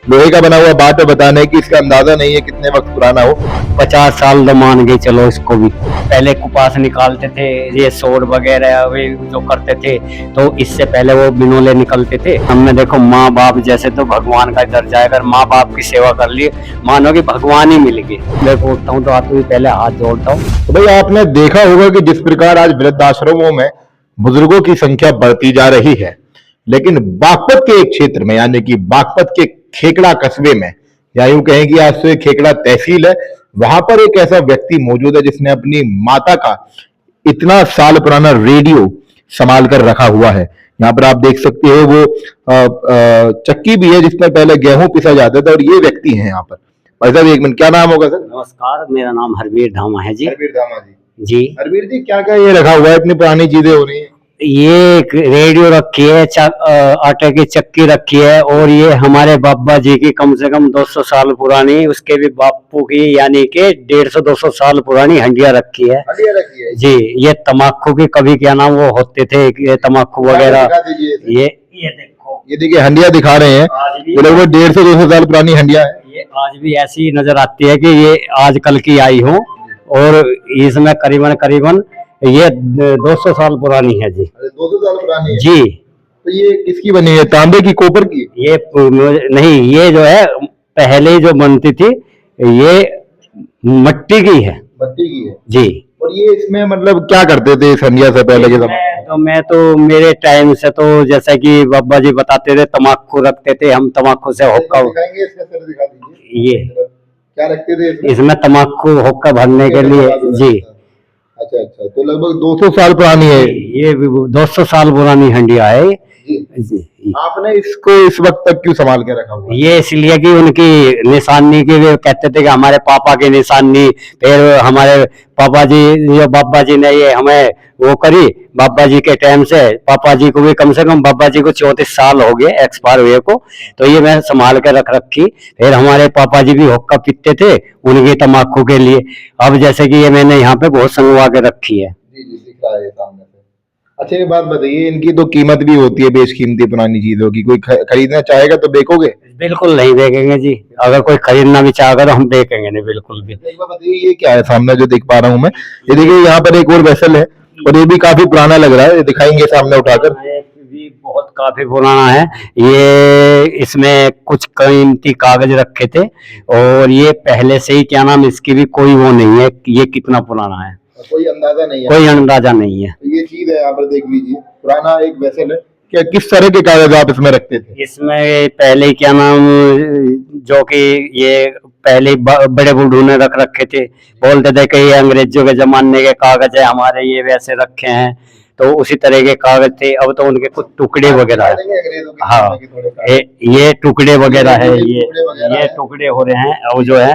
लोहे का बना हुआ बाट है, बताने की इसका अंदाजा नहीं है कितने वक्त पुराना हो। 50 साल तो मान के चलो इसको भी। पहले कुपास निकालते थे, ये सोड वगैरह वे जो करते थे, तो इससे पहले वो बिनोले निकलते थे। हमने देखो माँ बाप जैसे तो भगवान का दर्जा है, अगर माँ बाप की सेवा कर लिए मानो कि भगवान ही मिल गए। देखो उठता हूँ तो आपको पहले हाथ जोड़ता हूँ। तो भाई आपने देखा होगा कि जिस प्रकार आज वृद्धाश्रमों में बुजुर्गों की संख्या बढ़ती जा रही है, लेकिन बागपत के एक क्षेत्र में यानी कि बागपत के खेकड़ा कस्बे में, या यूं कहें कि आज से खेकड़ा तहसील है, वहां पर एक ऐसा व्यक्ति मौजूद है जिसने अपनी माता का इतना साल पुराना रेडियो संभाल कर रखा हुआ है। यहाँ पर आप देख सकते हो वो चक्की भी है जिसमें पहले गेहूं पिसा जाता था, और ये व्यक्ति हैं यहाँ पर। भाई साहब एक मिनट, क्या नाम होगा सर? नमस्कार, मेरा नाम हरवीर धामा है जी। हरवीर धामा जी। जी हरवीर जी, क्या क्या ये रखा हुआ है, इतनी पुरानी चीजें हो रही हैं? ये एक रेडियो रखी है, आटे की चक्की रखी है, और ये हमारे बाबा जी की कम से कम 200 साल पुरानी, उसके भी बापू की यानी कि 150-200 साल पुरानी हंडिया रखी है। हंडिया रखी है जी। ये तम्बाकू की कभी क्या नाम वो होते थे, ये तम्बाकू वगैरह। ये देखो, ये देखिए हंडिया दिखा रहे हैं, ये लगभग 150-200 साल पुरानी हंडिया है। ये आज भी ऐसी नजर आती है कि ये आजकल की आई हो, और इसमें करीबन करीबन ये 200 साल पुरानी है जी। 200 साल पुरानी है जी। तो ये किसकी बनी है, तांबे की, कॉपर की? ये नहीं, ये जो है पहले जो बनती थी ये मट्टी की है। मट्टी की है जी। और ये इसमें मतलब क्या करते थे इस हंडिया से पहले के जमाने? मैं तो मेरे टाइम से तो जैसा कि बाबा जी बताते थे, तम्बाकू रखते थे हम, तम्बाकू से हुक्का। दिखाएंगे इसका सर, दिखा दीजिए। ये क्या रखते थे इसमें तम्बाकू हुक्का भरने के लिए जी। अच्छा अच्छा, तो लगभग 200 साल पुरानी है ये 200 साल पुरानी हंडिया है जी। आपने इसको इस वक्त तक क्यों संभाल के रखा हुआ? ये इसलिए कि उनकी निशानी की, वे कहते थे कि हमारे पापा की निशानी, फिर हमारे पापा जी, ये बाबा जी ने ये हमें वो करी। बाबा जी के टाइम से पापा जी को भी कम से कम, बाबा जी को 34 साल हो गए एक्सपायर हुए को, तो ये मैं संभाल के रख रखी। फिर हमारे पापा जी भी हुक्का पीते थे उनकी तम्बाकू के लिए। अब जैसे कि ये मैंने यहाँ पे बहुत संगवा के रखी है। जी जी, दिख रहा है सामने से। अच्छा, ये बात बताइए, इनकी तो कीमत भी होती है बेशकीमती पुरानी चीजों की, कोई खरीदना चाहेगा तो बेचोगे? बिल्कुल नहीं बेचेंगे जी, अगर कोई खरीदना भी चाहेगा तो हम बेचेंगे नहीं, बिल्कुल भी। एक बात बताइए, ये क्या है सामने जो देख पा रहा हूँ मैं? ये देखिए यहाँ पर एक और वेसल है, और ये भी काफी पुराना लग रहा है, ये दिखाएंगे सामने उठाकर। भी बहुत काफी पुराना है ये, इसमें कुछ कीमती कागज रखे थे, और ये पहले से ही क्या नाम, इसकी भी कोई वो नहीं है ये कितना पुराना है, कोई अंदाजा नहीं है। कोई अंदाजा नहीं है। तो ये चीज है, यहाँ पर देख लीजिए, पुराना एक वेसल है। क्या किस तरह के कागज आप इसमें रखते थे? इसमें पहले क्या नाम, जो कि ये पहले बड़े बुढ़ू ने रख रखे थे, बोलते थे कि ये अंग्रेजों के जमाने के कागज है, हमारे ये वैसे रखे हैं, तो उसी तरह के कागज थे। अब तो उनके कुछ टुकड़े वगैरह है। हाँ, ये टुकड़े वगैरह है, ये टुकड़े हो रहे हैं। अब जो है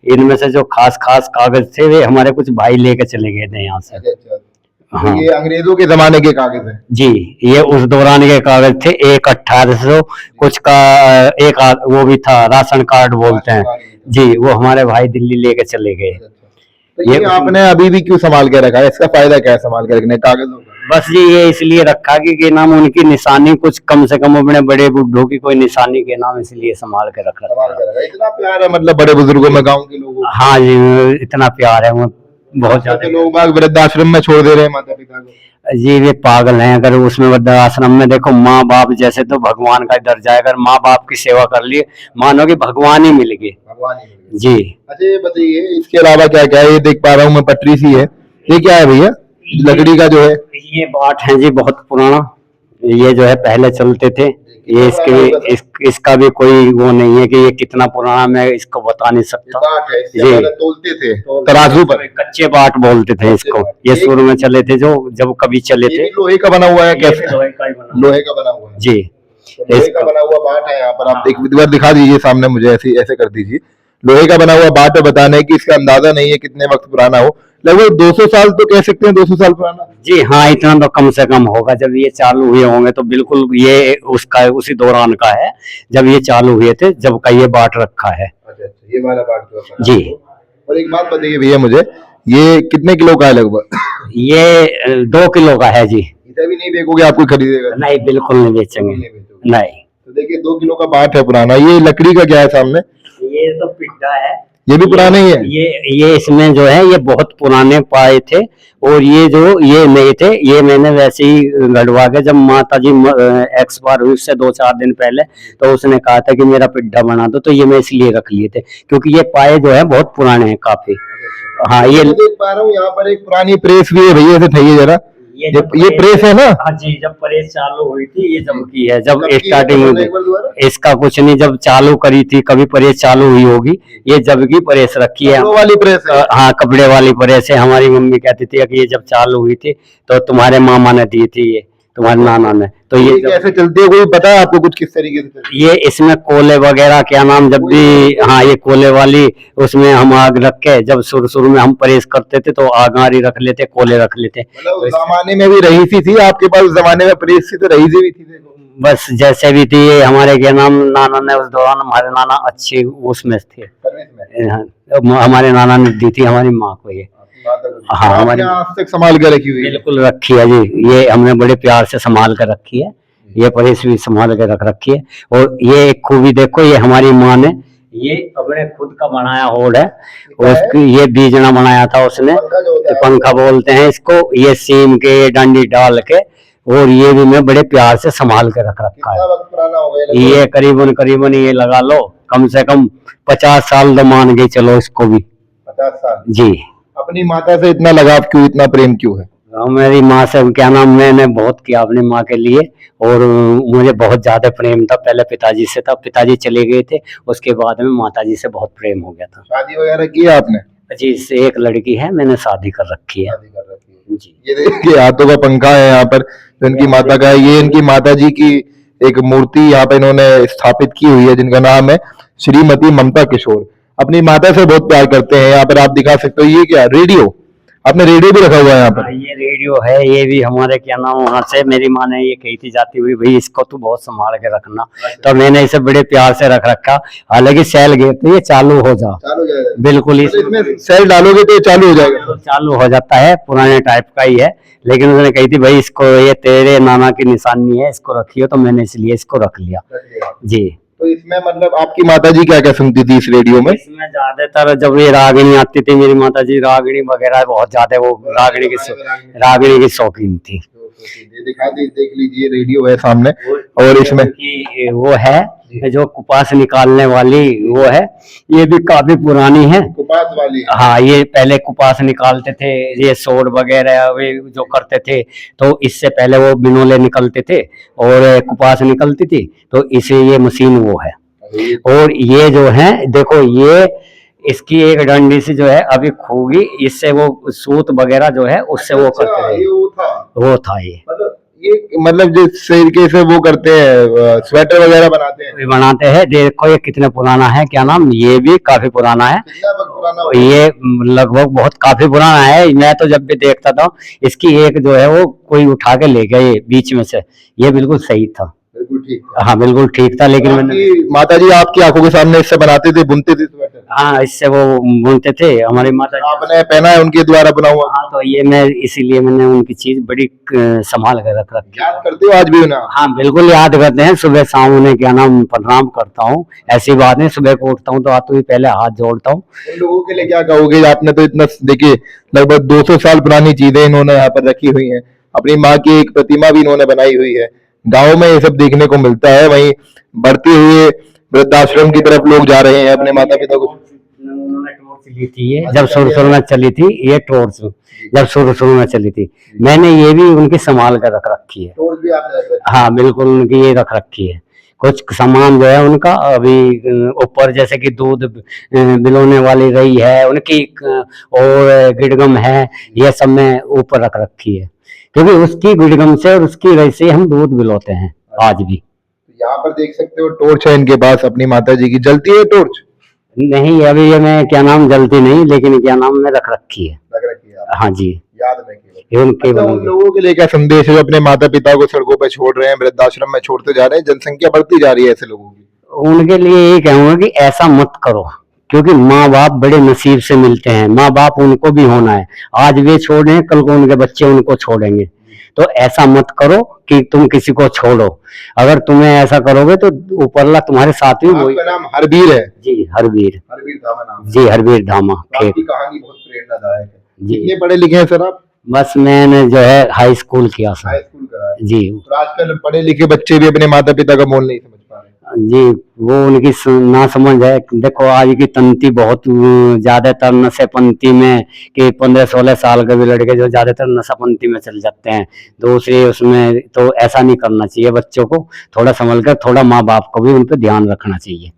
इनमें से जो खास खास कागज थे वे हमारे कुछ भाई लेके चले गए थे यहाँ से। हाँ, ये अंग्रेजों के जमाने के कागज हैं जी। ये उस दौरान के कागज थे। एक 1800 कुछ का एक वो भी था, राशन कार्ड बोलते हैं जी, वो हमारे भाई दिल्ली लेके चले गए। तो ये आपने अभी भी क्यों संभाल के रखा है? इसका फायदा क्या है संभाल के रखने कागजों का? बस जी ये इसलिए रखा कि नाम उनकी निशानी कुछ कम से कम, अपने बड़े बुढ़ों की कोई निशानी के नाम, इसलिए संभाल के रख रखा है। इतना प्यार है मतलब बड़े बुजुर्गों में गांव के लोगों? हाँ जी, इतना प्यार है, वो बहुत ज्यादा। लोग बाग वृद्धाश्रम में छोड़ दे रहे हैं माता पिता को। जी वे पागल हैं, अगर उसमें वृद्धाश्रम में देखो माँ बाप जैसे तो भगवान का दर्जा है, अगर माँ बाप की सेवा कर लिए मानो कि भगवान ही मिल गए। भगवान ही जी। अच्छा, ये बताइए इसके अलावा क्या क्या है? ये देख पा रहा हूँ मैं, पटरी सी है, ये क्या है भैया? लकड़ी का जो है ये बाट है जी, बहुत पुराना। ये जो है पहले चलते थे, ये इसका भी कोई वो नहीं है कि ये कितना पुराना, मैं इसको बता नहीं सकता। ये तोलते थे तराजू पर, कच्चे बाट बोलते थे इसको। ये शुरू में चले थे जो, जब कभी चले थे। लोहे का बना हुआ है? कैसे? लोहे का ही बना, लोहे का बना हुआ है जी। लोहे का बना हुआ बाट है यहाँ पर, आप एक बार दिखा दीजिए सामने मुझे, ऐसे ऐसे कर दीजिए। लोहे का बना हुआ बाट है, बताने की इसका अंदाजा नहीं है कितने वक्त पुराना हो, लगभग 200 साल तो कह सकते हैं, 200 साल पुराना जी। हाँ, इतना तो कम से कम होगा। जब ये चालू हुए होंगे तो बिल्कुल ये उसका उसी दौरान का है जब ये चालू हुए थे, जब का ये बाट रखा है। अच्छा अच्छा, ये वाला बाट जो जी। और एक बात बताइए भैया मुझे, ये कितने किलो का है लगभग? ये 2 किलो का है जी। इसे भी नहीं बेचोगे? आपको खरीदेगा? नहीं, बिल्कुल नहीं बेचेंगे, नहीं। तो देखिए 2 किलो का बाट है पुराना। ये लकड़ी का क्या है सामने? ये तो पिड्डा है। ये भी पुराने ही है। ये इसमें जो है ये बहुत पुराने पाए थे, और ये नहीं थे, ये मैंने वैसे ही गढ़वा के, जब माता जी एक्सपायर हुई उससे 2-4 दिन पहले, तो उसने कहा था कि मेरा पिड्डा बना दो, तो ये मैं इसलिए रख लिए थे, क्योंकि ये पाए जो है बहुत पुराने हैं काफी। हाँ, ये मैं देख पा रहा हूँ यहाँ पर एक पुरानी प्रेस भी है भैया, इसे उठाइए जरा। ये प्रेस है ना? हाँ जी, जब प्रेस चालू हुई थी ये जब की है, जब कब की है? स्टार्टिंग हुई एक बार दोबारा। थी, इसका कुछ नहीं, जब चालू करी थी, कभी प्रेस चालू हुई होगी, ये जब की प्रेस रखी है। कपड़ों वाली प्रेस है। हाँ, कपड़े वाली प्रेस है। हमारी मम्मी कहती थी कि ये जब चालू हुई थी तो तुम्हारे मामा ने दी थी, ये तुम्हारे नाना ने। तो ये कैसे चलती है, कोई पता है आपको कुछ किस तरीके से चलती ये इसमें कोले वगैरह क्या नाम, जब भी, हाँ, ये कोले वाली, उसमें हम आग रख के, जब शुरू में हम प्रेस करते थे तो आग आरी रख लेते, कोले रख लेते। मतलब उस जमाने में भी रईसी थी आपके पास? उस जमाने में प्रेस थी तो रईसी भी थी? देखो बस जैसे भी थी, ये हमारे क्या नाम नाना ने, उस दौरान हमारे नाना अच्छे उसमें थे। सर्विस में। हाँ, हमारे नाना ने दी थी हमारी माँ को ये। हाँ, हमारी आज तक संभाल के रखी हुई है। बिल्कुल रखी है जी, ये हमने बड़े प्यार से संभाल कर रखी है, ये प्रेस भी संभाल के रख रखी है। और ये एक खूबी देखो, ये हमारी माँ ने ये अपने खुद का बनाया होड़ है, उसकी ये बीजना बनाया था उसने, पंखा बोलते हैं इसको, ये सीम के ये डंडी डाल के, और ये भी मैं बड़े प्यार से संभाल के रख रखा कितना वक्त पुराना हो है। गया? ये करीबन ये लगा लो कम से कम 50 साल तो मान के चलो इसको भी। 50 साल। जी। अपनी माता से इतना लगाव क्यों, इतना प्रेम क्यों है? मेरी माँ से क्या नाम, मैंने बहुत किया अपनी माँ के लिए, और मुझे बहुत ज्यादा प्रेम था। पहले पिताजी से था, पिताजी चले गए थे, उसके बाद में माताजी से बहुत प्रेम हो गया था। शादी वगैरह की है आपने? जी, इससे एक लड़की है, मैंने शादी कर रखी है। शादी कर रखी है जी। ये देखिए हाथों का पंखा है यहाँ पर, जो इनकी माता का है। ये इनकी माता जी की एक मूर्ति यहाँ पे इन्होंने स्थापित की हुई है, जिनका नाम है श्रीमती ममता किशोर। अपनी माता से बहुत प्यार करते हैं। यहाँ पर आप दिखा सकते हो, ये क्या रेडियो, आपने रेडियो भी रखा हुआ है यहाँ पर? ये रेडियो है, ये भी हमारे क्या नाम वहाँ से मेरी माँ ने ये कही थी जाती हुई, भाई इसको तू बहुत संभाल के रखना, तो मैंने इसे बड़े प्यार से रख रखा। हालांकि सेल गए तो ये चालू हो जाएगा, बिल्कुल इसमें सेल डालोगे तो ये चालू हो जाएगा? तो चालू हो जाता है, पुराने टाइप का ही है, लेकिन उसने कही थी भाई इसको, ये तेरे नाना की निशानी है, इसको रखियो, तो मैंने इसलिए इसको रख लिया जी। तो इसमें मतलब आपकी माता जी क्या क्या सुनती थी इस रेडियो में? इसमें ज्यादातर जब ये रागिनी आती थी, मेरी माता जी रागिनी वगैरह बहुत ज्यादा, वो रागिनी की शौकीन थी। देख लीजिए रेडियो है सामने, और इसमें वो है जो कुपास निकालने वाली वो है, ये भी काफी पुरानी है। कुपास वाली? हाँ, ये पहले कुपास निकालते थे, ये सोड वगैरह वे जो करते थे, तो इससे पहले वो बिनोले निकलते थे और कुपास निकलती थी, तो इसे ये मशीन वो है। और ये जो है देखो, ये इसकी एक डंडी से जो है अभी खूगी, इससे वो सूत वगैरह जो है उससे वो करते थे। वो था ये मतलब जिस तरीके से वो करते हैं, स्वेटर वगैरह बनाते हैं। देखो ये कितना पुराना है, क्या नाम, ये भी काफी पुराना है। ये लगभग बहुत काफी पुराना है। मैं तो जब भी देखता था, इसकी एक जो है वो कोई उठा के ले गए बीच में से, ये बिल्कुल सही था। बिल्कुल ठीक। हाँ, बिल्कुल ठीक था। लेकिन मैंने माता जी आपकी आंखों के सामने इससे बनाते थे, बुनते थे स्वेटर? हाँ, इससे वो बुनते थे हमारी माता जी। आपने पहना है उनके द्वारा बना हुआ? हाँ, तो ये मैं इसीलिए मैंने उनकी चीज बड़ी संभाल कर रख रखी। याद करते हो आज भी उन्हें? हाँ, बिल्कुल याद करते हैं। सुबह शाम उन्हें क्या नाम प्रणाम करता हूँ। ऐसी बात नहीं, सुबह को उठता हूँ तो आते ही पहले हाथ जोड़ता हूँ। उन लोगों के लिए क्या कहोगे? आपने तो इतना देखिए लगभग 200 साल पुरानी चीजें इन्होंने यहाँ पर रखी हुई हैं। अपनी माँ की एक प्रतिमा भी इन्होंने बनाई हुई है। गाँव में ये सब देखने को मिलता है। वहीं बढ़ते हुए वृद्धाश्रम की तरफ लोग जा रहे हैं अपने माता पिता को। उन्होंने टॉर्च ली थी, ये जब शुरू में चली थी, ये टॉर्च जब शुरू में चली थी, मैंने ये भी उनकी संभाल कर रख रखी है। टॉर्च भी आपने रख रखी है? हाँ, बिल्कुल उनकी ये रख रखी है। कुछ सामान जो है उनका अभी ऊपर, जैसे कि दूध बिलोने वाली रही है उनकी, और गिड़गम है, ये सब मैं ऊपर रख रखी है, क्योंकि उसकी गिड़गम से और उसकी रही से हम दूध बिलोते हैं आज भी। यहाँ पर देख सकते हो टॉर्च है इनके पास अपनी माता जी की। जलती है टॉर्च? नहीं, अभी ये मैं क्या नाम जलती नहीं, लेकिन क्या नाम में रख रखी है। हाँ जी, याद में उनके। उन लोगों के लिए क्या संदेश है जो अपने माता पिता को सड़कों पर छोड़ रहे हैं, वृद्धाश्रम में छोड़ते जा रहे हैं? जनसंख्या बढ़ती जा रही है ऐसे लोगों की। उनके लिए ये कहूंगा कि ऐसा मत करो, क्योंकि माँ बाप बड़े नसीब से मिलते हैं। माँ बाप उनको भी होना है। आज वे छोड़ रहे हैं, कल को उनके बच्चे उनको छोड़ेंगे। तो ऐसा मत करो कि तुम किसी को छोड़ो। अगर तुम्हें ऐसा करोगे तो ऊपरला तुम्हारे साथ ही वही। आपका नाम हरबीर है? जी हरबीर। हरबीर धामा नाम है। जी हरबीर धामा तो खेत। आपकी कहानी बहुत प्रेरणादायक है। जी। कितने पढ़े लिखे हैं सर आप? बस मैंने जो है हाई स्कूल किया हाई सर। स्कूल करा है। जी तो आजकल पढ़े लिखे बच्चे भी अपने माता पिता का मोल नहीं समझ पा रहे। जी वो उनकी ना समझ है। देखो आज की तंती बहुत ज्यादातर नशेपंती में कि 15-16 साल के भी लड़के जो ज्यादातर नशापंती में चल जाते हैं दूसरी उसमें। तो ऐसा नहीं करना चाहिए, बच्चों को थोड़ा संभल कर, थोड़ा माँ बाप को भी उन पर ध्यान रखना चाहिए।